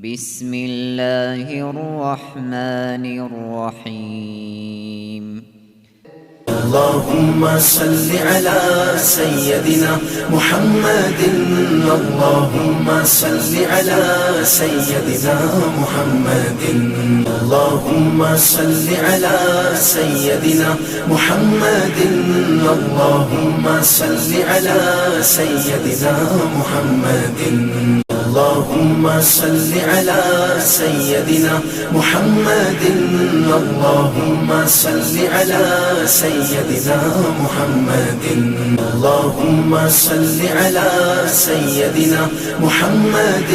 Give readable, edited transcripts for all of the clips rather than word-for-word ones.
بسم اللہ الرحمن الرحیم اللهم صل على سيدنا محمد اللهم صل على سيدنا محمد اللهم صل على سيدنا محمد اللهم صل على سيدنا محمد اللهم صل على سيدنا محمد اللهم صل على سيدنا محمد اللهم صل على سيدنا محمد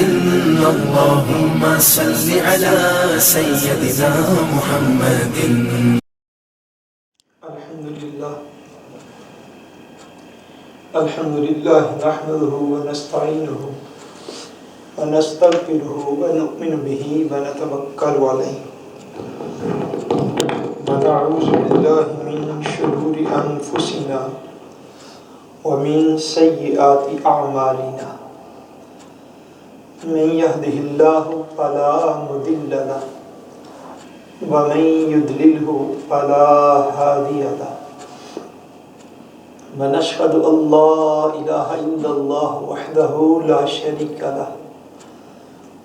اللهم صل على سيدنا محمد. الحمد لله نحمده ونستعينه ونستغفره ونؤمن به ونتوكل عليه ونعوذ بالله من شرور أنفسنا ومن سيئات أعمالنا من يهده الله فلا مضل له ومن يضلله فلا هادي له ونشهد أن لا إله إلا الله وحده لا شريك له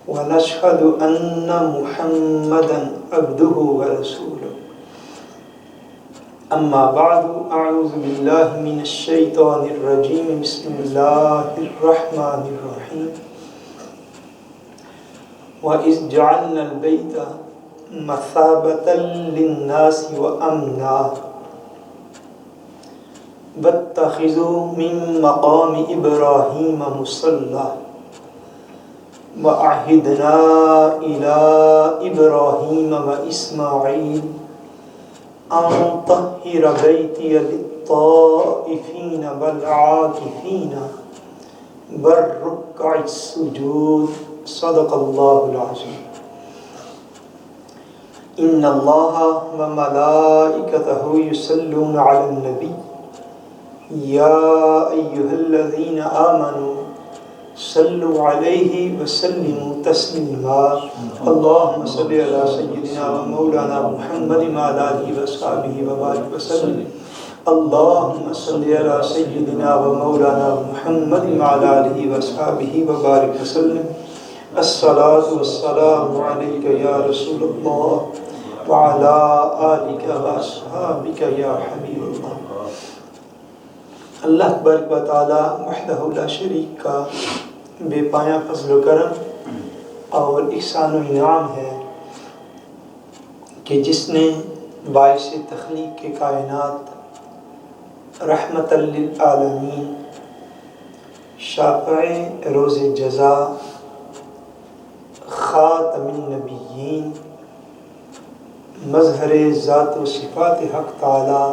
ونشهد أن محمدا عبده ورسوله أما بعد أعوذ بالله من الشيطان الرجيم بسم الله الرحمن الرحيم وإذ جعلنا البيت مثابة للناس وأمنا واتخذوا من مقام إبراهيم مصلى وعهدنا إلى إبراهيم وإسماعيل أن طهر بيتي للطائفين والعاكفين والركع السجود صدق الله العظيم. إن الله وملائكته يصلون على النبي يا أيها الذين آمنوا صلوا عليه وسلموا تسليما. اللهم صل على سيدنا ومولانا محمد وعلى آله وصحبه وبارك وسلم. اللهم صل على سيدنا ومولانا محمد وعلى آله وصحبه وبارك وسلم. الصلاة والسلام عليك يا رسول الله وعلى آلك وأصحابك يا حبيب الله. اللہ تبارک و تعالی وحدہ لا شریک کا بے پایہ فضل و کرم اور احسان و انعام ہے کہ جس نے باعث تخلیق کے کائنات رحمت للعالمین شافع روز جزا خاتم النبیین مظہر ذات و صفات حق تعالی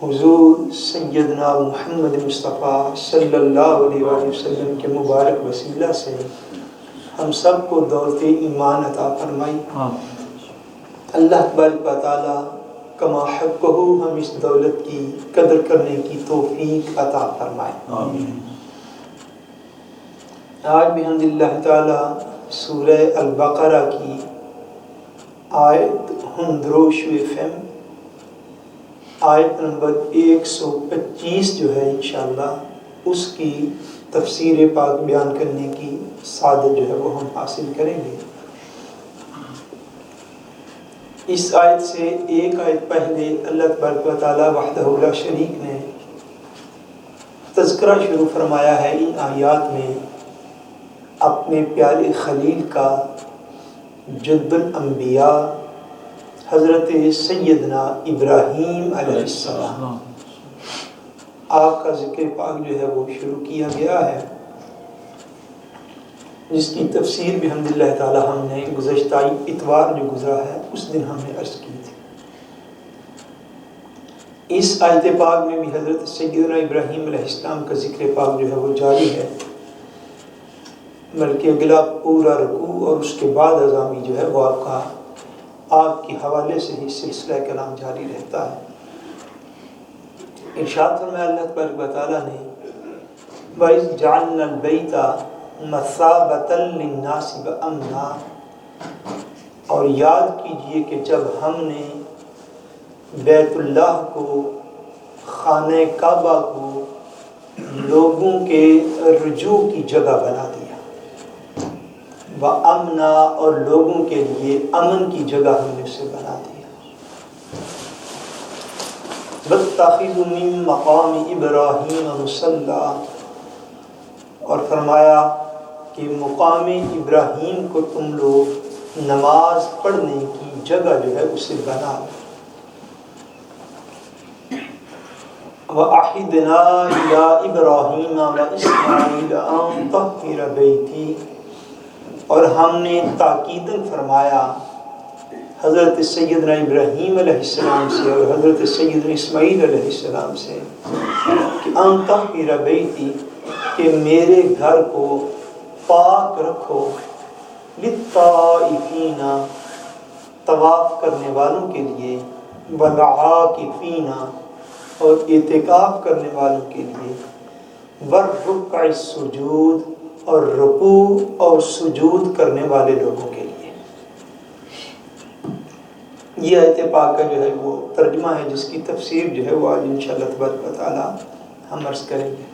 حضور سیدنا محمد مصطفیٰ صلی اللہ علیہ وآلہ وسلم کے مبارک وسیلہ سے ہم سب کو دولت ایمان عطا فرمائی. اللہ تبارک و تعالی کما حقہ ہم اس دولت کی قدر کرنے کی توفیق عطا فرمائے. آج بحمد اللہ تعالی سورہ البقرہ کی آیت 100 FM آیت نمبر 125 جو ہے انشاءاللہ اس کی تفسیر پاک بیان کرنے کی سعادت جو ہے وہ ہم حاصل کریں گے. اس آیت سے ایک آیت پہلے اللہ تبارک و تعالی وحدہ لا شریک نے تذکرہ شروع فرمایا ہے ان آیات میں اپنے پیارے خلیل کا جد الانبیاء حضرت سیدنا ابراہیم علیہ السلام. آپ کا ذکر پاک جو ہے وہ شروع کیا گیا ہے جس کی تفسیر بھی الحمدللہ تعالی ہم نے گزشتہ اتوار جو گزرا ہے اس دن ہم نے عرض کی تھی. اس آیت پاک میں بھی حضرت سیدنا ابراہیم علیہ السلام کا ذکر پاک جو ہے وہ جاری ہے بلکہ اگلا پورا رکوع اور اس کے بعد اعظامی جو ہے وہ آپ کے حوالے سے ہی سلسلہ کلام جاری رہتا ہے. ارشاد فرمایا اللہ تبارک و تعالیٰ نے وَإِذْ جَعَلْنَا الْبَيْتَ مثابۃ للناس وامنا، اور یاد کیجئے کہ جب ہم نے بیت اللہ کو، خانہ کعبہ کو لوگوں کے رجوع کی جگہ بنا دیا، وامنا، اور لوگوں کے لیے امن کی جگہ ہم نے اسے بنا دیا، واتخذوا من مقام ابراہیم مصلی، اور فرمایا کہ مقام ابراہیم کو تم لوگ نماز پڑھنے کی جگہ جو ہے اسے بنا لو۔ وَأَحِدْنَا إِلَىٰ إِبْرَاهِيمَ وَإِسْمَاعِيلَ أَن طَهِّرَ بَيْتِي، اور ہم نے تاکیداً فرمایا حضرت سیدنا ابراہیم علیہ السلام سے اور حضرت سیدنا اسماعیل علیہ السلام سے کہ ان طہر بیتی، کہ میرے گھر کو پاک رکھو، للطائفین، طواف کرنے والوں کے لیے، والعاکفین، اور اعتکاف کرنے والوں کے لیے، والرکع السجود، اور رکوع اور سجود کرنے والے لوگوں کے لیے۔ یہ آیت پاکہ جو ہے وہ ترجمہ ہے، جس کی تفسیر جو ہے وہ آج انشاءاللہ تبارک و تعالی ہم عرض کریں گے۔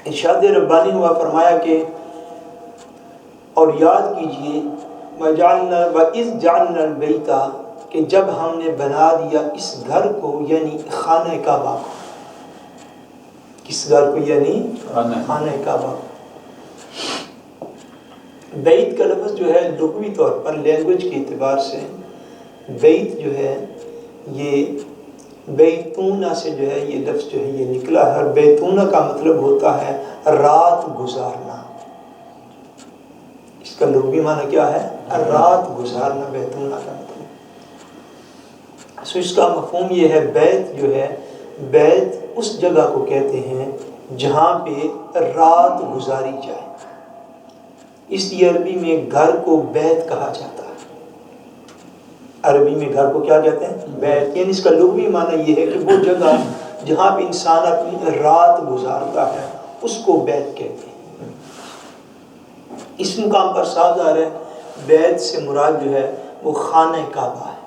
ارشاد ربانی ہوا فرمایا کہ اور یاد کیجئے وَإِذْ جَعَلْنَا الْبَيْتَ، کہ جب ہم نے بنا دیا اس گھر کو، یعنی خانہ کعبہ کو، کس گھر کو؟ یعنی خانہ کعبہ کو۔ بیت کا لفظ جو ہے لغوی طور پر لینگویج کے اعتبار سے بیت جو ہے یہ بیتونہ سے جو ہے یہ لفظ جو ہے یہ نکلا ہے، اور بیتونہ کا مطلب ہوتا ہے رات گزارنا۔ اس کا لغوی معنی کیا ہے؟ رات گزارنا بیتونہ کا مطلب۔ سو اس کا مفہوم یہ ہے، بیت جو ہے، بیت اس جگہ کو کہتے ہیں جہاں پہ رات گزاری جائے، اس لیے عربی میں گھر کو بیت کہا جاتا ہے۔ عربی میں گھر کو کیا کہتے ہیں؟ بیت، یعنی اس کا لغوی معنی یہ ہے کہ وہ جگہ جہاں پہ انسان اپنی رات گزارتا ہے اس کو بیت کہتے ہیں۔ اس مقام پر صاف ظاہر ہے بیت سے مراد جو ہے وہ خانہ کعبہ ہے۔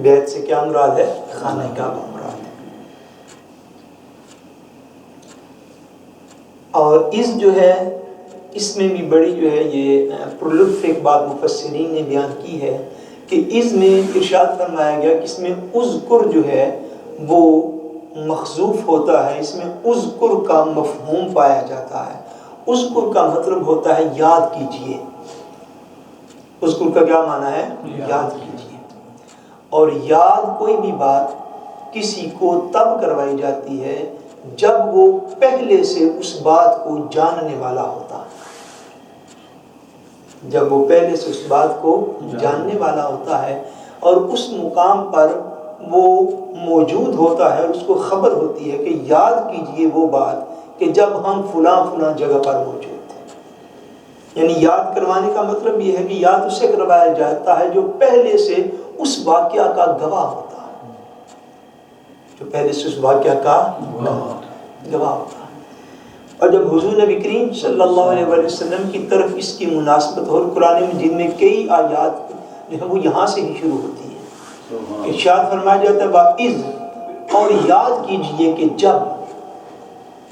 بیت سے کیا مراد ہے؟ خانہ کعبہ مراد ہے۔ اور اس جو ہے اس میں بھی بڑی جو ہے یہ پرلطف ایک بات مفسرین نے بیان کی ہے کہ اس میں ارشاد فرمایا گیا کہ اس میں اذکر جو ہے وہ مخذوف ہوتا ہے، اس میں اذکر کا مفہوم پایا جاتا ہے۔ اذکر کا مطلب ہوتا ہے یاد کیجئے۔ اذکر کا کیا معنی ہے؟ یاد کیجئے۔ اور یاد کوئی بھی بات کسی کو تب کروائی جاتی ہے جب وہ پہلے سے اس بات کو جاننے والا ہوتا ہے۔ جب وہ پہلے سے اس بات کو جاننے والا ہوتا ہے اور اس مقام پر وہ موجود ہوتا ہے اور اس کو خبر ہوتی ہے کہ یاد کیجئے وہ بات کہ جب ہم فلاں جگہ پر موجود تھے۔ یعنی یاد کروانے کا مطلب یہ ہے کہ یاد اسے کروایا جاتا ہے جو پہلے سے اس واقعہ کا گواہ ہوتا ہے، جو پہلے سے اس واقعہ کا گواہ ہوتا ہے۔ اور جب حضور نبی کریم صلی اللہ علیہ وسلم کی طرف اس کی مناسبت اور قرآن مجید میں کئی آیات جو ہے وہ یہاں سے ہی شروع ہوتی ہے۔ ارشاد فرمایا جاتا ہے وَإِذْ، اور یاد کیجئے کہ جب،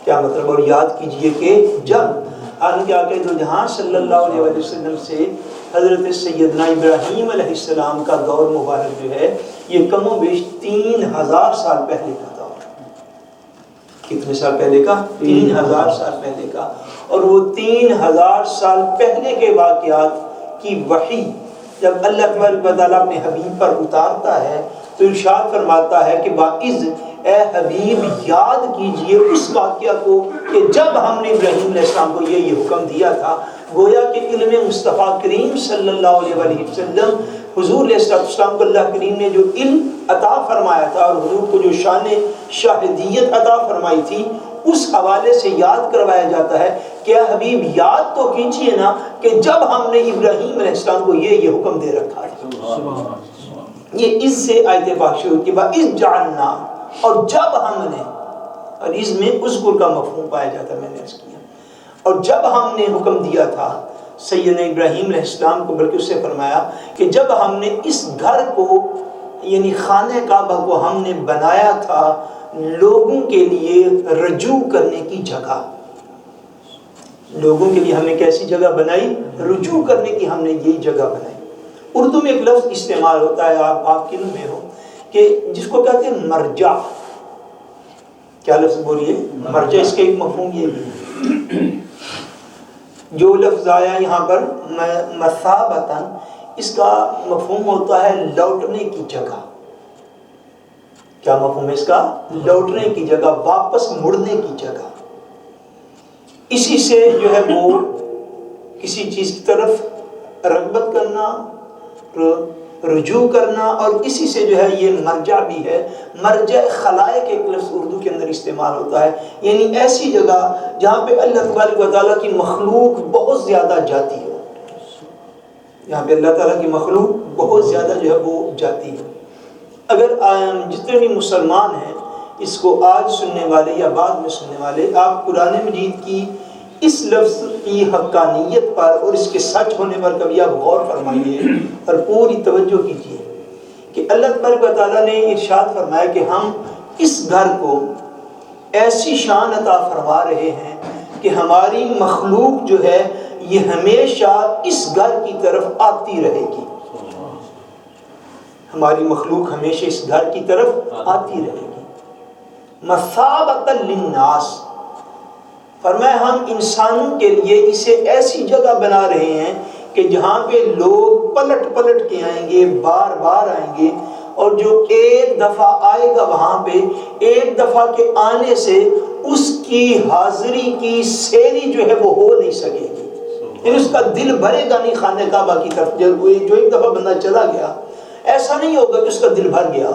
کیا مطلب؟ اور یاد کیجئے کہ جب، حالانکہ آقا دو جہاں صلی اللہ علیہ وسلم سے حضرت سیدنا ابراہیم علیہ السلام کا دور مبارک جو ہے یہ کم و بیش 3000 سال پہلے کا دور ہے۔ کتنے سال پہلے کا؟ 3000 سال پہلے کا۔ اور وہ 3000 سال پہلے کے واقعات کی وحی جب اللہ تبارک و تعالیٰ اپنے حبیب پر اتارتا ہے تو ارشاد فرماتا ہے کہ باعث اے حبیب یاد کیجئے اس واقعہ کو کہ جب ہم نے ابراہیم علیہ السلام کو یہ حکم دیا تھا۔ گویا کہ علم مصطفیٰ کریم صلی اللہ علیہ وسلم حضور علیہ السلام کو اللہ کریم نے جو علم عطا فرمایا تھا اور حضور کو جو شان شاہدیت عطا فرمائی تھی اس حوالے سے یاد کروایا جاتا ہے کہ اے حبیب یاد تو کیجئے نا کہ جب ہم نے ابراہیم علیہ السلام کو یہ حکم دے رکھا تھا۔ یہ اس سے آیت پاک شروع کی، وَإِذْ جَعَلْنَا، اور جب ہم نے، اور اس میں اذکر کا مفہوم پایا جاتا ہے، میں نے عرض کیا۔ اور جب ہم نے حکم دیا تھا سیدنا ابراہیم علیہ السلام کو، بلکہ اس سے فرمایا کہ جب ہم نے اس گھر کو یعنی خانہ کعبہ کو ہم نے بنایا تھا لوگوں کے لیے رجوع کرنے کی جگہ، لوگوں کے لیے ہم نے کیسی جگہ بنائی؟ رجوع کرنے کی ہم نے یہی جگہ بنائی۔ اردو میں ایک لفظ استعمال ہوتا ہے، آپ کے علم میں ہو، کہ جس کو کہتے ہیں مرجع۔ کیا لفظ بولیے؟ مرجع۔ اس کا ایک مفہوم یہ بھی جو لفظ آیا یہاں پر مثابتاً، اس کا مفہوم ہوتا ہے لوٹنے کی جگہ۔ کیا مفہوم ہے اس کا؟ لوٹنے کی جگہ، واپس مڑنے کی جگہ۔ اسی سے جو ہے وہ کسی چیز کی طرف رغبت کرنا، رجوع کرنا، اور اسی سے جو ہے یہ مرجع بھی ہے۔ مرجع خلائق ایک لفظ اردو کے اندر استعمال ہوتا ہے، یعنی ایسی جگہ جہاں پہ اللہ تبارک و تعالیٰ کی مخلوق بہت زیادہ جاتی ہے، جہاں پہ اللہ تعالیٰ کی مخلوق بہت زیادہ جو ہے وہ جاتی ہے۔ اگر جتنے بھی مسلمان ہیں اس کو آج سننے والے یا بعد میں سننے والے، آپ قرآن مجید کی اس لفظ کی حقانیت پر اور اس کے سچ ہونے پر کبھی آپ غور فرمائیے اور پوری توجہ کیجیے کہ اللہ تبارک و تعالیٰ نے ارشاد فرمایا کہ ہم اس گھر کو ایسی شان عطا فرما رہے ہیں کہ ہماری مخلوق جو ہے یہ ہمیشہ اس گھر کی طرف آتی رہے گی، ہماری مخلوق ہمیشہ اس گھر کی طرف آتی رہے گی۔ مثابۃ للناس، فرمایا ہم انسانوں کے لیے اسے ایسی جگہ بنا رہے ہیں کہ جہاں پہ لوگ پلٹ پلٹ کے آئیں گے، بار بار آئیں گے، اور جو ایک دفعہ آئے گا وہاں پہ ایک دفعہ کے آنے سے اس کی حاضری کی سیری جو ہے وہ ہو نہیں سکے گی، یعنی اس کا دل بھرے گا نہیں خانہ کعبہ کی طرف۔ جو ایک دفعہ بندہ چلا گیا ایسا نہیں ہوگا کہ اس کا دل بھر گیا،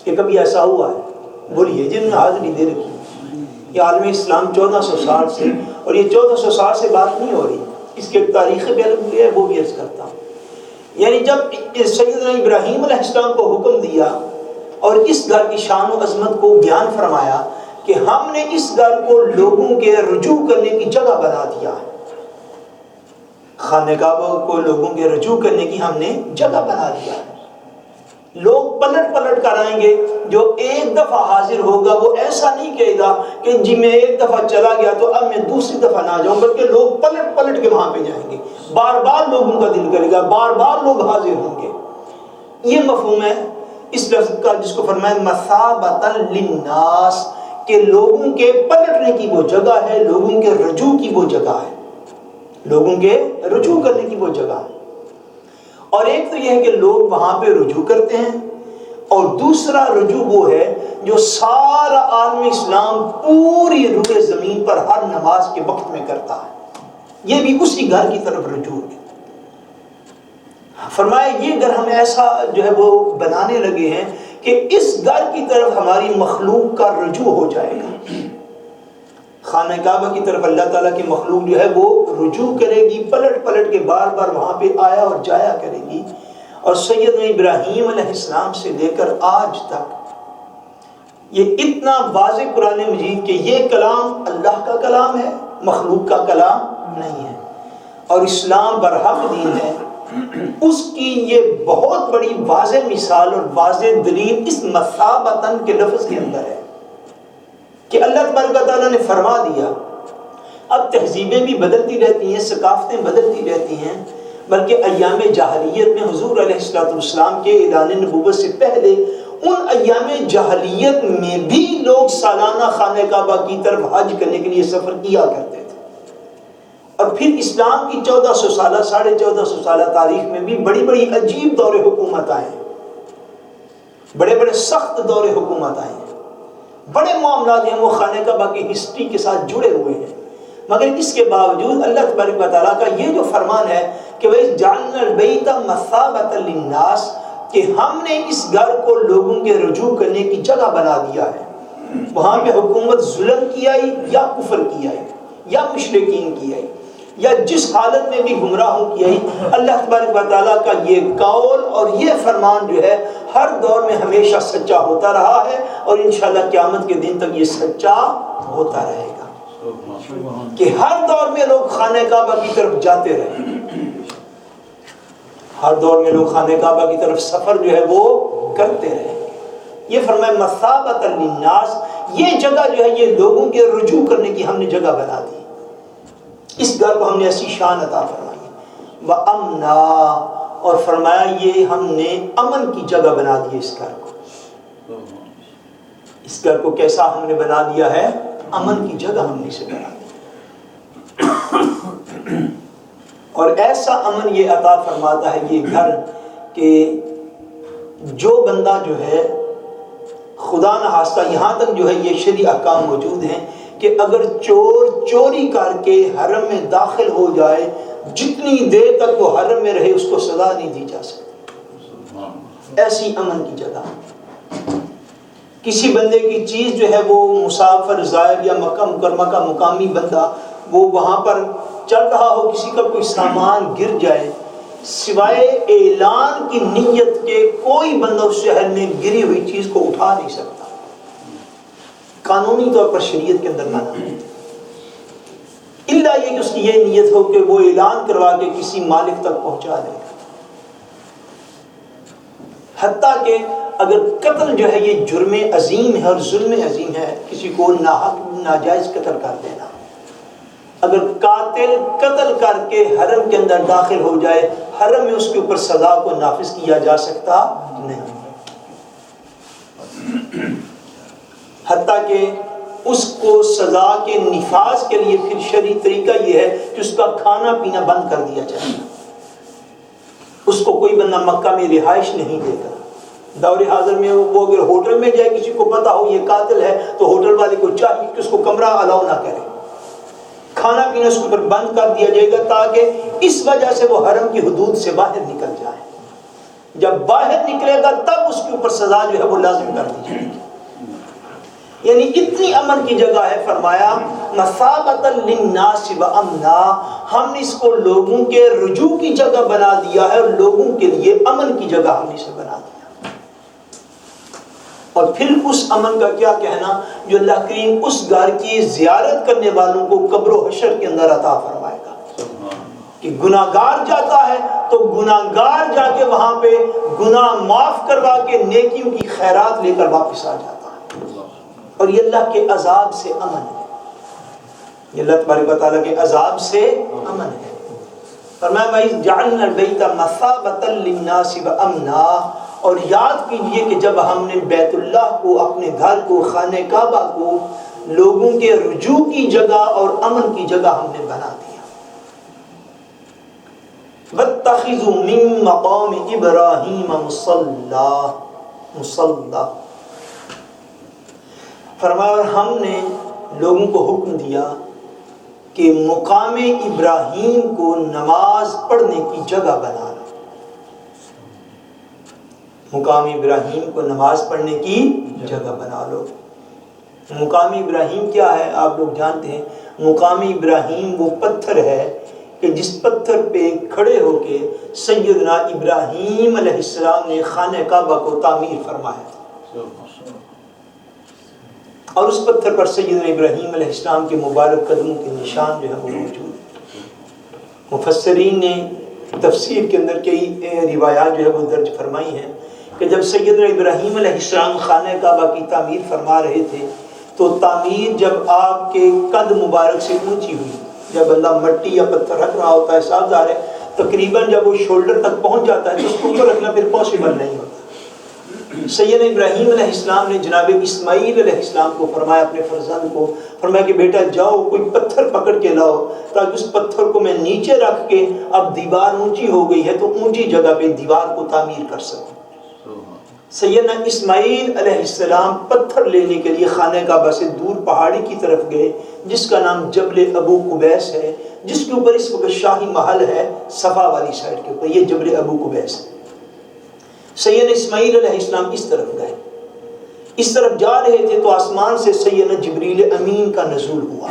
کہ کبھی ایسا ہوا ہے؟ بولیے جن نے حاضری دے رکھی۔ یہ عالم اسلام 1460 سے، اور یہ 1460 سے بات نہیں ہو رہی، اس کے تاریخ پہلو ہے وہ بھی عرض کرتا ہوں۔ یعنی جب سیدنا ابراہیم علیہ السلام کو حکم دیا اور اس گھر کی شان و عظمت کو بیان فرمایا کہ ہم نے اس گھر کو لوگوں کے رجوع کرنے کی جگہ بنا دیا ہے، خانہ کعبہ کو لوگوں کے رجوع کرنے کی ہم نے جگہ بنا دیا ہے، لوگ پلٹ پلٹ کر آئیں گے، جو ایک دفعہ حاضر ہوگا وہ ایسا نہیں کہے گا کہ جی میں ایک دفعہ چلا گیا تو اب میں دوسری دفعہ نہ جاؤں، بلکہ لوگ پلٹ پلٹ کے وہاں پہ جائیں گے، بار بار لوگوں کا دل کرے گا، بار بار لوگ حاضر ہوں گے۔ یہ مفہوم ہے اس لفظ کا جس کو فرمایا مثابۃ للناس، کہ لوگوں کے پلٹنے کی وہ جگہ ہے، لوگوں کے رجوع کی وہ جگہ ہے، لوگوں کے رجوع کرنے کی وہ جگہ ہے۔ اور ایک تو یہ ہے کہ لوگ وہاں پہ رجوع کرتے ہیں، اور دوسرا رجوع وہ ہے جو سارا عالم اسلام پوری روئے زمین پر ہر نماز کے وقت میں کرتا ہے، یہ بھی اسی گھر کی طرف رجوع ہے۔ فرمایا یہ گھر ہم ایسا جو ہے وہ بنانے لگے ہیں کہ اس گھر کی طرف ہماری مخلوق کا رجوع ہو جائے گا، خانہ کعبہ کی طرف اللہ تعالیٰ کی مخلوق جو ہے وہ رجوع کرے گی، پلٹ پلٹ کے بار بار وہاں پہ آیا اور جایا کرے گی۔ اور سیدنا ابراہیم علیہ السلام سے لے کر آج تک یہ اتنا واضح قرآن مجید کہ یہ کلام اللہ کا کلام ہے، مخلوق کا کلام نہیں ہے، اور اسلام برحق دین ہے، اس کی یہ بہت بڑی واضح مثال اور واضح دلیل اس مثابتاً کے لفظ کے اندر ہے کہ اللہ تبارک و تعالیٰ نے فرما دیا۔ اب تہذیبیں بھی بدلتی رہتی ہیں، ثقافتیں بدلتی رہتی ہیں، بلکہ ایام جاہلیت میں حضور علیہ السلام کے اعلان نبوت سے پہلے ان ایام جاہلیت میں بھی لوگ سالانہ خانہ کعبہ کی طرف حج کرنے کے لیے سفر کیا کرتے تھے، اور پھر اسلام کی 1400 سالہ 1450 سالہ تاریخ میں بھی بڑی بڑی عجیب دور حکومت آئے ہیں، بڑے بڑے سخت دور حکومت آئے ہیں، بڑے معاملات ہیں وہ خانہ کعبہ کی ہسٹری کے ساتھ جڑے ہوئے ہیں، مگر اس کے باوجود اللہ تبارک و تعالیٰ کا یہ جو فرمان ہے کہ وَإِذْ الْبَيْتَ مَثَابَةً لِلنَّاسِ، کہ ہم نے اس گھر کو لوگوں کے رجوع کرنے کی جگہ بنا دیا ہے، وہاں پہ حکومت ظلم کی آئی یا کفر کی آئی یا مشرکین کی آئی یا جس حالت میں بھی گمراہوں کی آئی، اللہ تبارک و تعالیٰ کا یہ قول اور یہ فرمان جو ہے ہر دور میں ہمیشہ سچا ہوتا رہا ہے اور انشاءاللہ قیامت کے دن تک یہ سچا ہوتا رہے گا کہ ہر دور میں لوگ خانہ کعبہ کی طرف جاتے رہے، ہر دور میں لوگ خانہ کعبہ کی طرف سفر جو ہے وہ کرتے رہے۔ یہ فرمایا مثابۃ للناس، یہ جگہ جو ہے یہ لوگوں کے رجوع کرنے کی ہم نے جگہ بنا دی، اس گھر کو ہم نے ایسی شان عطا فرمائی، وَأَمْنًا، اور فرمایا یہ ہم نے امن کی جگہ بنا دی اس گھر کو۔ اس گھر کو کیسا ہم نے بنا دیا ہے؟ امن کی جگہ ہم نے اسے بنا دیا، اور ایسا امن یہ عطا فرماتا ہے یہ گھر کہ جو بندہ جو ہے خدا نہ خواستہ، یہاں تک جو ہے یہ شرعی احکام موجود ہیں کہ اگر چور چوری کر کے حرم میں داخل ہو جائے، جتنی دیر تک وہ حرم میں رہے اس کو سزا نہیں دی جا سکتی، ایسی امن کی جگہ۔ کسی بندے کی چیز جو ہے وہ مسافر زائر یا مکہ مکرمہ کا مقامی بندہ وہ وہاں پر چل رہا ہو، کسی کا کوئی سامان گر جائے، سوائے اعلان کی نیت کے کوئی بندہ اس شہر میں گری ہوئی چیز کو اٹھا نہیں سکتا، قانونی طور پر شریعت کے اندر منع ہے، الا یہ کہ اس کی یہ نیت ہو کہ وہ اعلان کروا کے کسی مالک تک پہنچا دے گا۔ حتیٰ کہ اگر قتل جو ہے یہ جرم عظیم ہے اور ظلم عظیم ہے، کسی کو ناحق ناجائز قتل کر دینا، اگر قاتل قتل کر کے حرم کے اندر داخل ہو جائے، حرم میں اس کے اوپر سزا کو نافذ کیا جا سکتا نہیں، حتیٰ کہ اس کو سزا کے نفاذ کے لیے پھر شرعی طریقہ یہ ہے کہ اس کا کھانا پینا بند کر دیا جائے، اس کو کوئی بندہ مکہ میں رہائش نہیں دے گا۔ دور حاضر میں وہ اگر ہوٹل میں جائے، کسی کو پتا ہو یہ قاتل ہے تو ہوٹل والے کو چاہیے کہ اس کو کمرہ الاؤ نہ کرے، کھانا پینا اس کے اوپر بند کر دیا جائے گا، تاکہ اس وجہ سے وہ حرم کی حدود سے باہر نکل جائے، جب باہر نکلے گا تب اس کے اوپر سزا جو ہے وہ لازم کر دی جائے گی۔ یعنی اتنی امن کی جگہ ہے، فرمایا مثابۃ للناس وامنا، ہم نے اس کو لوگوں کے رجوع کی جگہ بنا دیا ہے اور لوگوں کے لیے امن کی جگہ ہم نے اسے بنا دیا۔ اور پھر اس امن کا کیا کہنا جو اللہ کریم اس گھر کی زیارت کرنے والوں کو قبر و حشر کے اندر عطا فرمائے گا، کہ گناہگار جاتا ہے تو گناہگار جا کے وہاں پہ گناہ معاف کروا کے نیکیوں کی خیرات لے کر واپس آ جاتا ہے، اور یہ اللہ کے عذاب سے امن ہے، یہ اللہ تبارک و تعالیٰ کے عذاب سے امن ہے۔ فرمایا وَإِذْ جَعَلْنَا الْبَيْتَ مَثَابَةً لِلنَّاسِ وَأَمْنًا، اور یاد کیجئے کہ جب ہم نے بیت اللہ کو، اپنے گھر کو، خانہ کعبہ کو لوگوں کے رجوع کی جگہ اور امن کی جگہ ہم نے بنا دیا۔ وَاتَّخِذُوا مِن مَّقَامِ إِبْرَاهِيمَ مُصَلًّى، فرمایا ہم نے لوگوں کو حکم دیا کہ مقام ابراہیم کو نماز پڑھنے کی جگہ بنا لو، مقام ابراہیم کو نماز پڑھنے کی جگہ بنا لو۔ مقام ابراہیم کیا ہے آپ لوگ جانتے ہیں، مقام ابراہیم وہ پتھر ہے کہ جس پتھر پہ کھڑے ہو کے سیدنا ابراہیم علیہ السلام نے خانہ کعبہ کو تعمیر فرمایا، اور اس پتھر پر سیدنا ابراہیم علیہ السلام کے مبارک قدموں کے نشان جو ہے وہ موجود ہے۔ مفسرین نے تفسیر کے اندر کئی روایات جو ہے وہ درج فرمائی ہیں کہ جب سیدنا ابراہیم علیہ السلام خانہ کعبہ کی تعمیر فرما رہے تھے تو تعمیر جب آپ کے قد مبارک سے اونچی ہوئی، جب اللہ مٹی یا پتھر رکھ رہا ہوتا ہے، صاف ظاہر ہے تقریباً جب وہ شولڈر تک پہنچ جاتا ہے تو اس کو اوپر رکھنا پھر پاسبل نہیں ہوتا۔ سیدنا ابراہیم علیہ السلام نے جناب اسماعیل علیہ السلام کو فرمایا، اپنے فرزند کو فرمایا کہ بیٹا جاؤ کوئی پتھر پکڑ کے لاؤ تاکہ اس پتھر کو میں نیچے رکھ کے، اب دیوار اونچی ہو گئی ہے تو اونچی جگہ پہ دیوار کو تعمیر کر سکوں۔ سیدنا اسماعیل علیہ السلام پتھر لینے کے لیے خانہ کعبہ سے دور پہاڑی کی طرف گئے جس کا نام جبل ابو قبیس ہے، جس کے اوپر اس وقت شاہی محل ہے صفا والی سائڈ کے اوپر، یہ جبل ابو قبیس ہے۔ سیدنا اسماعیل علیہ السلام اس طرف گئے، اس طرف جا رہے تھے تو آسمان سے سیدنا جبریل امین کا نزول ہوا۔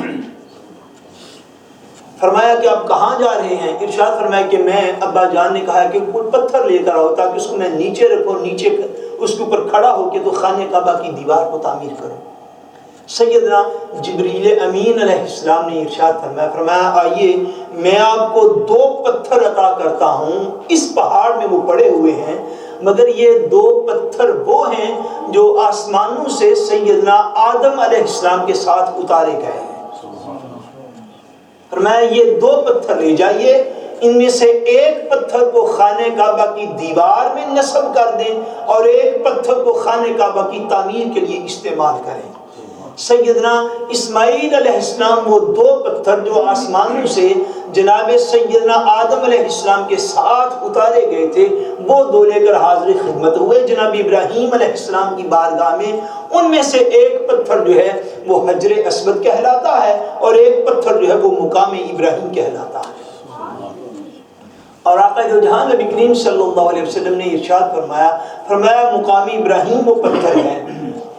فرمایا کہ آپ کہاں جا رہے ہیں؟ ارشاد فرمایا کہ میں ابا جان نے کہا کہ کوئی پتھر لے کر آؤ تاکہ اس کو میں نیچے رکھوں، نیچے اس کے اوپر کھڑا ہو کے تو خانہ کعبہ کی دیوار کو تعمیر کروں۔ سیدنا جبریل امین علیہ السلام نے ارشاد فرمایا آئیے میں آپ کو 2 پتھر عطا کرتا ہوں، اس پہاڑ میں وہ پڑے ہوئے ہیں، مگر یہ 2 پتھر وہ ہیں جو آسمانوں سے سیدنا آدم علیہ السلام کے ساتھ اتارے گئے ہیں۔ فرمایا یہ 2 پتھر لے جائیے، ان میں سے ایک پتھر کو خانہ کعبہ کی دیوار میں نصب کر دیں اور ایک پتھر کو خانہ کعبہ کی تعمیر کے لیے استعمال کریں۔ سیدنا اسماعیل علیہ السلام وہ 2 پتھر جو آسمانوں سے جناب سیدنا آدم علیہ السلام کے ساتھ اتارے گئے تھے وہ 2 لے کر حاضر خدمت ہوئے جناب ابراہیم علیہ السلام کی بارگاہ میں۔ ان میں سے ایک پتھر جو ہے وہ حجر اسود کہلاتا ہے اور ایک پتھر جو ہے وہ مقام ابراہیم کہلاتا ہے۔ اور آقا دو جہاں نبی کریم صلی اللہ علیہ وسلم نے ارشاد فرمایا مقام ابراہیم وہ پتھر ہے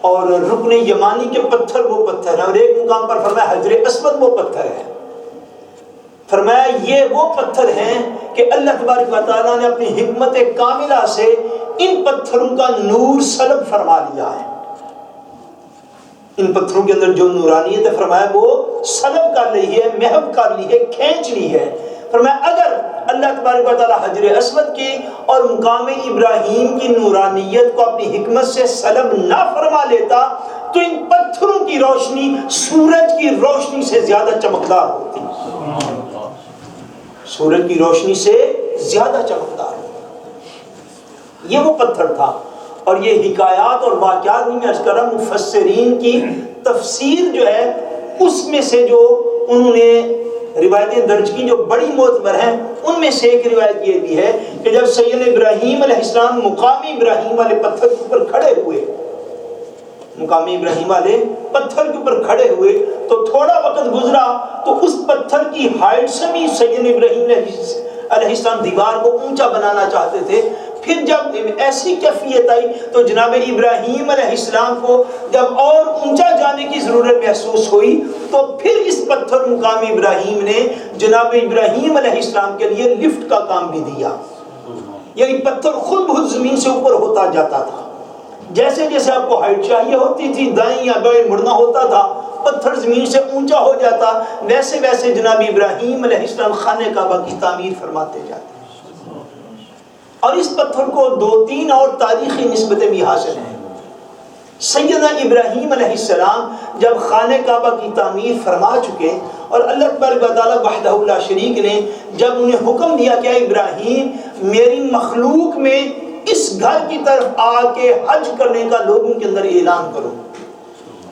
اور رکن یمانی کے پتھر وہ پتھر ہے، اور ایک مقام پر فرمایا حجر اسود وہ پتھر ہے۔ فرمایا یہ وہ پتھر ہیں کہ اللہ تبارک و تعالیٰ نے اپنی حکمت کاملہ سے ان پتھروں کا نور سلب فرما لیا ہے۔ ان پتھروں کے اندر جو نورانیت ہے فرمایا وہ سلب کر لی ہے، محو کر لی ہے، کھینچ لی ہے۔ فرمایا اگر اللہ تبارک و تعالیٰ حجر اسود کی اور مقام ابراہیم کی نورانیت کو اپنی حکمت سے سلب نہ فرما لیتا تو ان پتھروں کی روشنی سورج کی روشنی سے زیادہ چمکدار ہوتی، سورج کی روشنی سے زیادہ چمکدار ہوتی۔ یہ وہ پتھر تھا، اور یہ حکایات اور واقعات میں عرض کر رہا ہوں مفسرین کی تفسیر جو ہے اس میں سے جو انہوں نے روایتیں درج کی جو بڑی معتبر ہیں ان میں سے ایک روایت یہ بھی ہے کہ جب سیدنا ابراہیم علیہ السلام مقام ابراہیم والے پتھر کے اوپر کھڑے ہوئے، مقام ابراہیم والے پتھر کے اوپر کھڑے ہوئے تو تھوڑا وقت گزرا تو اس پتھر کی ہائٹ سے بھی سیدنا ابراہیم علیہ السلام دیوار کو اونچا بنانا چاہتے تھے۔ پھر جب ایسی کیفیت آئی تو جناب ابراہیم علیہ السلام کو جب اور اونچا جانے کی ضرورت محسوس ہوئی تو پھر اس پتھر مقام ابراہیم نے جناب ابراہیم علیہ السلام کے لیے لفٹ کا کام بھی دیا، یعنی پتھر خود بخود زمین سے اوپر ہوتا جاتا تھا۔ جیسے جیسے آپ کو ہائٹ چاہیے ہوتی تھی، دائیں یا بائیں مڑنا ہوتا تھا، پتھر زمین سے اونچا ہو جاتا، ویسے ویسے جناب ابراہیم علیہ السلام خانہ کعبہ کی تعمیر فرماتے جاتے۔ اور اس پتھر کو 2-3 اور تاریخی نسبتیں بھی حاصل ہیں۔ سیدنا ابراہیم علیہ السلام جب خانہ کعبہ کی تعمیر فرما چکے اور اللہ تبارک و تعالیٰ وحدہ لا شریک نے جب انہیں حکم دیا کہ ابراہیم میری مخلوق میں اس گھر کی طرف آ کے حج کرنے کا لوگوں کے اندر اعلان کرو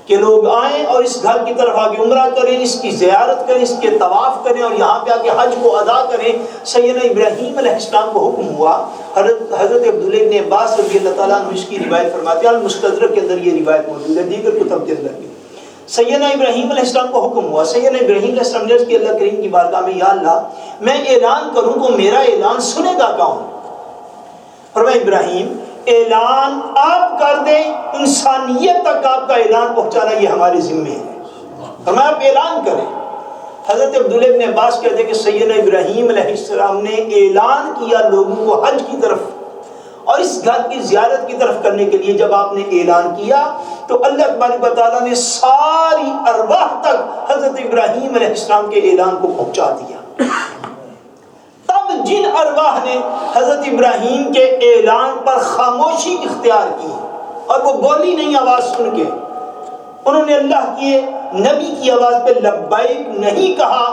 کہ لوگ آئیں اور اس گھر کی طرف آگے عمرہ کریں، اس کی زیارت کریں، اس کے طواف کریں اور یہاں پہ آگے حج کو ادا کریں۔ سیدنا ابراہیم علیہ السلام کو حکم ہوا۔ حضرت عبداللہ ابن عباس رضی اللہ تعالیٰ عنہ اس کی روایت فرماتے ہیں، المستدرک کے اندر یہ روایت موجود ہے، دیگر کتب کے اندر بھی۔ سیدنا ابراہیم علیہ السلام کو حکم ہوا، سیدنا ابراہیم علیہ السلام نے عرض کی اللہ کریم کی بارگاہ میں، یا اللہ میں اعلان کروں تو میرا اعلان سنے گا کون؟ فرمایا ابراہیم اعلان آپ کر دیں، انسانیت تک آپ کا اعلان پہنچانا یہ ہمارے ذمے ہے۔ فرمایا آپ اعلان کریں۔ حضرت عبداللہ ابن عباس کہتے ہیں کہ سیدنا ابراہیم علیہ السلام نے اعلان کیا لوگوں کو حج کی طرف اور اس گھر کی زیارت کی طرف کرنے کے لیے۔ جب آپ نے اعلان کیا تو اللہ تبارک و تعالیٰ نے ساری ارواح تک حضرت ابراہیم علیہ السلام کے اعلان کو پہنچا دیا۔ تب جن ارواح نے حضرت ابراہیم کے اعلان پر خاموشی اختیار کی اور وہ بولی نہیں آواز سن کے، انہوں نے اللہ کی نبی کی آواز پہ لبیک نہیں کہا،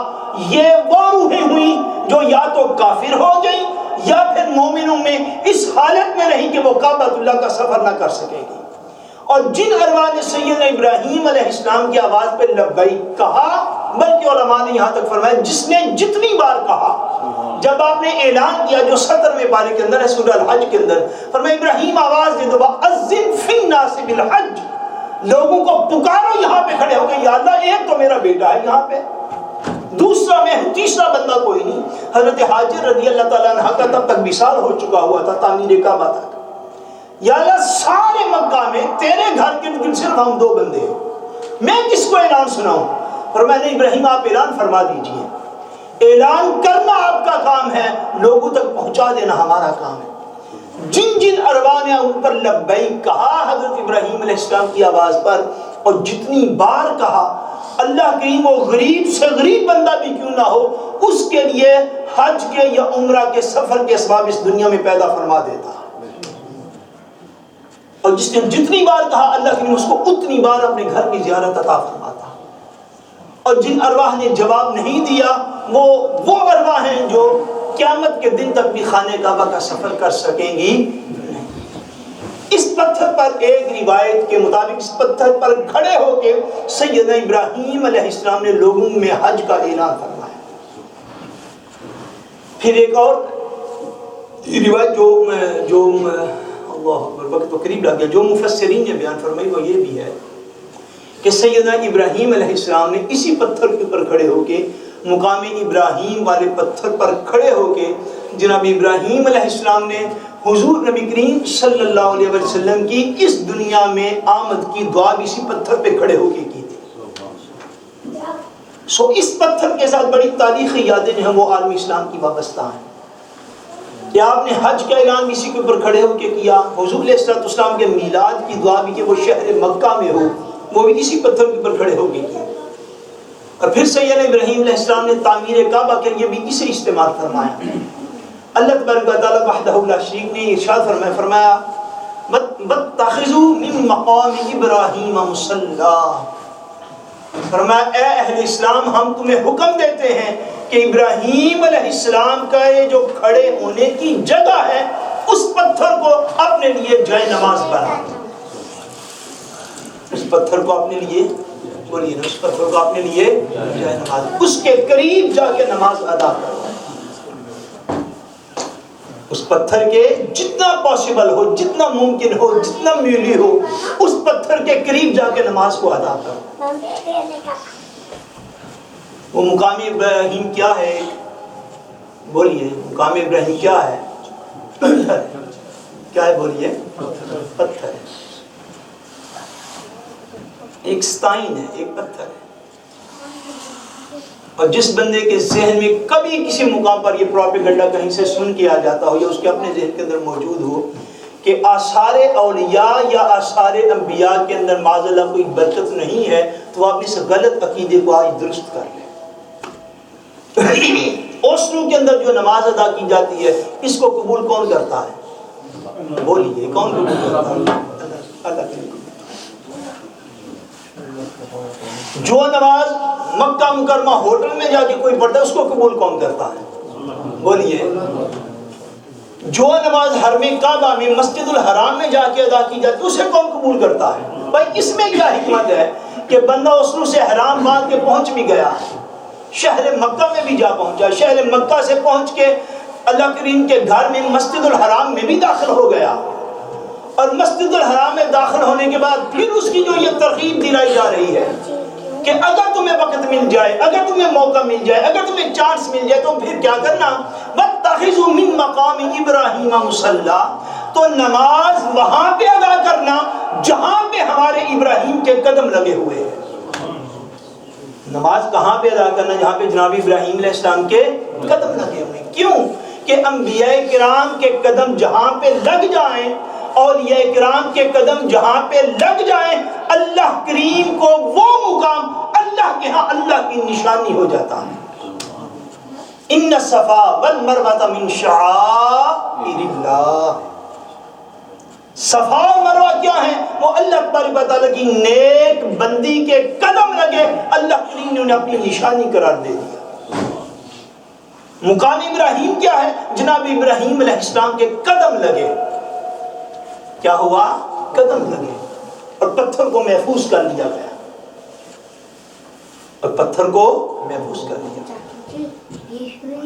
یہ وہ روحیں ہوئی جو یا تو کافر ہو گئی یا پھر مومنوں میں اس حالت میں نہیں کہ وہ کعبۃ اللہ کا سفر نہ کر سکے گی۔ اور جن ارواح نے سیدنا ابراہیم علیہ السلام کی آواز پہ لبیک کہا، بلکہ علماء نے یہاں تک فرمایا جس نے جتنی بار کہا، جب آپ نے اعلان کیا جو 17ویں پارے کے اندر ہے سورہ الحج کے اندر، فرمایا ابراہیم آواز دے دو وَأَذِّن فِي النَّاسِ بِالْحَجِّ، لوگوں کو پکارو یہاں پہ کھڑے ہو کے، یا اللہ ایک تو میرا بیٹا ہے یہاں پہ، دوسرا میں ہوں، تیسرا بندہ کوئی نہیں۔ حضرت حاجر رضی اللہ تعالیٰ عنہ کا تب تک وصال ہو چکا ہوا تھا تعمیر کعبہ تک۔ یا اللہ سارے مکہ میں تیرے گھر کے گرد صرف ہم 2 بندے ہیں، میں کس کو اعلان سناؤں؟ فرمایا ابراہیم آپ اعلان فرما دیجئے اعلان کرنا آپ کا کام ہے، لوگوں تک پہنچا دینا ہمارا کام ہے۔ جن جن ارواح نے ان پر لبیک کہا حضرت ابراہیم علیہ السلام کی آواز پر، اور جتنی بار کہا، اللہ کریم وہ غریب سے غریب بندہ بھی کیوں نہ ہو، اس کے لیے حج کے یا عمرہ کے سفر کے اسباب اس دنیا میں پیدا فرما دیتا، اور جس نے جتنی بار کہا اللہ کریم اس کو اتنی بار اپنے گھر کی زیارت عطا فرماتا۔ اور جن ارواح نے جواب نہیں دیا وہ ارواح ہیں جو قیامت کے دن تک بھی خانہ کعبہ کا سفر کر سکیں گی۔ اس پتھر پر ایک روایت کے مطابق اس پتھر پر کھڑے ہو کے سیدنا ابراہیم علیہ السلام نے لوگوں میں حج کا اعلان فرمایا۔ پھر ایک اور روایت جو اللہ اکبر، وقت تو قریب لگ گیا، جو مفسرین نے بیان فرمائی وہ یہ بھی ہے کہ سیدنا ابراہیم علیہ السلام نے اسی پتھر کے اوپر کھڑے ہو کے، مقام ابراہیم والے پتھر پر کھڑے ہو کے، جناب ابراہیم علیہ السلام نے حضور نبی کریم صلی اللہ علیہ وسلم کی اس دنیا میں آمد کی دعا بھی اسی پتھر پہ کھڑے ہو کے کی تھی۔ سو اس پتھر کے ساتھ بڑی تاریخی یادیں ہیں وہ عالم اسلام کی وابستہ ہیں کہ آپ نے حج کا اعلان بھی اسی کے اوپر کھڑے ہو کے کیا، حضور علیہ السلام کے میلاد کی دعا بھی کہ وہ شہر مکہ میں ہو وہ بھی اسی پتھر کے اوپر کھڑے ہو کے کی، اور پھر سیدنا ابراہیم علیہ السلام نے تعمیر کعبہ کے لیے بھی اسے استعمال فرمایا۔ اللہ تبارک و تعالیٰ وحدہ لا شریک نے ارشاد فرمایا وَاتَّخِذُوا مِن مَقَامِ إِبْرَاهِيمَ مُصَلًّى، فرمایا اے اہل اسلام ہم تمہیں حکم دیتے ہیں کہ ابراہیم علیہ السلام کا یہ جو کھڑے ہونے کی جگہ ہے اس پتھر کو اپنے لیے جائے نماز بنا، اس پتھر کو اپنے لیے بولیے نا، اس پتھر کو اپنے لیے جائے نماز، اس کے قریب جا کے نماز ادا کرو، اس پتھر کے جتنا پاسبل ہو، جتنا ممکن ہو، جتنا میلی ہو، اس پتھر کے قریب جا کے نماز کو ادا کرو۔ وہ مقام ابراہیم کیا ہے؟ بولیے مقام ابراہیم کیا ہے؟ پتھر کیا ہے؟ بولیے پتھر ہے، ایک سٹائن ہے، ایک پتھر ہے۔ اور جس بندے کے ذہن میں کبھی کسی مقام پر یہ پروپیگنڈا کہیں سے سن کے آ جاتا ہو یا اس کے اپنے ذہن کے اندر موجود ہو کہ آثار اولیاء یا آثار انبیاء کے اندر معاذ اللہ کوئی برکت نہیں ہے، تو آپ اس غلط عقیدے کو آج درست کر لیں۔ اوسلو کے اندر جو نماز ادا کی جاتی ہے اس کو قبول کون کرتا ہے؟ بولیے کون قبول کرتا ہے؟ اللہ کے۔ جو نماز مکہ مکرمہ ہوٹل میں جا کے کوئی پڑھتا ہے اس کو قبول کون کرتا ہے؟ بولیے۔ جو نماز حرم کعبہ میں مسجد الحرام میں جا کے ادا کی جاتی ہے اسے کون قبول کرتا ہے؟ بھائی اس میں کیا حکمت ہے کہ بندہ اسلو سے حرام باندھ کے پہنچ بھی گیا، شہر مکہ میں بھی جا پہنچا، شہر مکہ سے پہنچ کے اللہ کریم کے گھر میں مسجد الحرام میں بھی داخل ہو گیا، اور مسجد الحرام میں داخل ہونے کے بعد پھر اس کی جو یہ ترغیب دلائی جا رہی ہے کہ اگر تمہیں وقت مل جائے، اگر تمہیں موقع مل جائے، اگر تمہیں چانس مل جائے تو پھر کیا کرنا؟ وَاتَّخِذُوا مِن مَقَامِ إِبْرَاهِيمَ مُصَلًّى، تو نماز وہاں پہ ادا کرنا جہاں پہ ہمارے ابراہیم کے قدم لگے ہوئے ہیں۔ نماز کہاں پہ ادا کرنا؟ جہاں پہ جناب ابراہیم علیہ السلام کے قدم لگے ہوئے ہیں۔ کیوں کہ انبیاء کرام کے قدم جہاں پہ لگ جائیں، اولیاء کرام کے قدم جہاں پہ لگ جائیں، اللہ کریم کو وہ مقام اللہ کے ہاں اللہ کی نشانی ہو جاتا ہے۔ ان الصفا والمروہ من شعائر اللہ، صفا اور مروہ کیا ہیں؟ وہ اللہ تبارک و تعالیٰ کی نیک بندی کے قدم لگے، اللہ کریم نے انہیں اپنی نشانی قرار دے دیا۔ مقام ابراہیم کیا ہے؟ جناب ابراہیم علیہ السلام کے قدم لگے، کیا ہوا؟ قدم لگے، اور پتھر کو محفوظ کر لیا گیا، اور پتھر کو محفوظ کر لیا گیا۔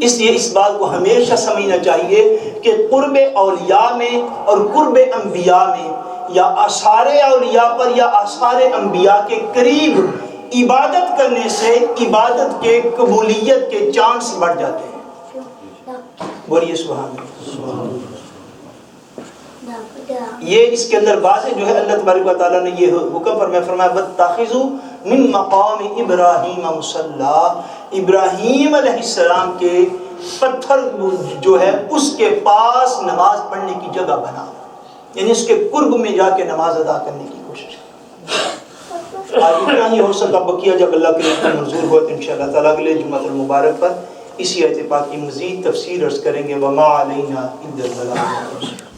اس لیے اس بات کو ہمیشہ سمجھنا چاہیے کہ قرب اولیاء میں اور قرب انبیاء میں، یا آثار اولیاء پر یا آثار انبیاء کے قریب عبادت کرنے سے عبادت کے قبولیت کے چانس بڑھ جاتے ہیں۔ بولیے سبحان اللہ۔ یہ اس کے اندر واضح جو ہے اللہ تبارک و تعالیٰ نے یہ حکم فرمایا، وَاتَّخِذُوا من مقام ابراہیم مصلی، ابراہیم علیہ السلام کے پتھر جو ہے اس کے پاس نماز پڑھنے کی جگہ بنا، یعنی اس کے قرب میں جا کے نماز ادا کرنے کی کوشش کریں۔ آج اتنا ہی ہو سکا، بقیہ جب اللہ کے لیے منظور ہو تو انشاءاللہ تعالیٰ اگلے جمعہ المبارک پر اسی آیت پاک کی مزید تفسیر عرض کریں گے۔ وما علینا الا البلاغ۔